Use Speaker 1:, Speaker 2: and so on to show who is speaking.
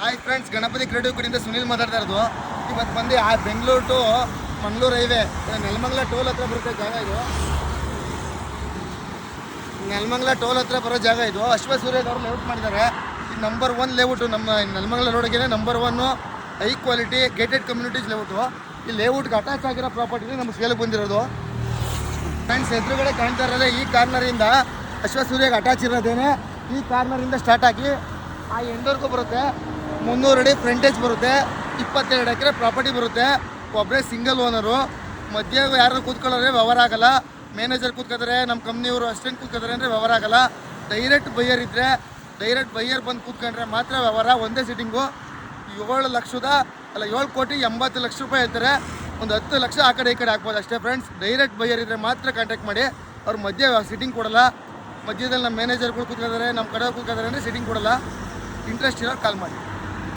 Speaker 1: Hi friends, Ganapati creative ಕಡೆಯಿಂದ ಸುನಿಲ್ ಮಾತಾಡ್ತಾ ಇರೋದು. ಇವತ್ತು ಬಂದು Bengaluru to Mangaluru highway Nelamangala toll ಹತ್ರ ಬರುತ್ತೆ ಜಾಗ ಇದು. ನೆಲಮಂಗಲ ಟೋಲ್ ಹತ್ರ ಬರೋ ಜಾಗ ಇದು. ಅಶ್ವಸೂರ್ಯದವರು ಲೇಔಟ್ ಮಾಡಿದ್ದಾರೆ. ಇದು ನಂಬರ್ 1 ಲೇಔಟು. ನಮ್ಮ ನೆಲಮಂಗಲ ರೋಡ್ಗೆ number 1 high quality gated communities layout. ಈ ಲೇಔಟ್ಗೆ ಅಟ್ಯಾಚ್ ಆಗಿರೋ ಪ್ರಾಪರ್ಟಿ ನಮ್ಮ ಸೇಲ್ಗೆ ಬಂದಿರೋದು. ಫ್ರೆಂಡ್ಸ್, ಎದುರುಗಡೆ ಕಾಣ್ತಾ ಇರೋದೇ ಈ ಕಾರ್ನರಿಂದ ಅಶ್ವಸೂರ್ಯಗೆ ಅಟ್ಯಾಚ್ ಇರೋದೇನೆ. ಈ ಕಾರ್ನರಿಂದ ಸ್ಟಾರ್ಟ್ ಆಗಿ ಆ ಎಂಡವರೆಗೂ ಬರುತ್ತೆ. 300 ಅಡಿ ಫ್ರಂಟೇಜ್ ಬರುತ್ತೆ. 22 ಎಕರೆ ಪ್ರಾಪರ್ಟಿ ಬರುತ್ತೆ. ಒಬ್ಬರೇ ಸಿಂಗಲ್ ಓನರು. ಮಧ್ಯೆ ಯಾರು ಕೂತ್ಕೊಳ್ಳೋದ್ರೆ ವ್ಯವಹಾರ ಆಗಲ್ಲ. ಮ್ಯಾನೇಜರ್ ಕೂತ್ಕೋತಾರೆ, ನಮ್ಮ ಕಂಪ್ನಿಯವರು ಅಷ್ಟೇನು ಕೂತ್ಕೋತಾರೆ ಅಂದರೆ ವ್ಯವಹಾರ ಆಗಲ್ಲ. ಡೈರೆಕ್ಟ್ ಬೈಯರ್ ಇದ್ದರೆ, ಡೈರೆಕ್ಟ್ ಬೈಯರ್ ಬಂದು ಕೂತ್ಕೊಂಡ್ರೆ ಮಾತ್ರ ವ್ಯವಹಾರ. ಒಂದೇ ಸಿಟ್ಟಿಂಗು 7 ಕೋಟಿ 80 ಲಕ್ಷ ರೂಪಾಯಿ ಹೇಳ್ತಾರೆ. ಒಂದು 10 ಲಕ್ಷ ಆ ಕಡೆ ಈ ಕಡೆ ಹಾಕ್ಬೋದು ಅಷ್ಟೇ ಫ್ರೆಂಡ್ಸ್. ಡೈರೆಕ್ಟ್ ಬೈಯರ್ ಇದ್ದರೆ ಮಾತ್ರ ಕಾಂಟ್ಯಾಕ್ಟ್ ಮಾಡಿ. ಅವ್ರು ಮಧ್ಯೆ ಸಿಟ್ಟಿಂಗ್ ಕೊಡಲ್ಲ. ಮಧ್ಯದಲ್ಲಿ ನಮ್ಮ ಮ್ಯಾನೇಜರ್ಗಳು ಕೂತ್ಕೋತಾರೆ, ನಮ್ಮ ಕಡೆ ಕೂತ್ಕೋತಾರೆ ಅಂದರೆ ಸಿಟ್ಟಿಂಗ್ ಕೊಡಲ್ಲ. ಇಂಟ್ರೆಸ್ಟ್ ಇರೋರು ಕಾಲ್ ಮಾಡಿ.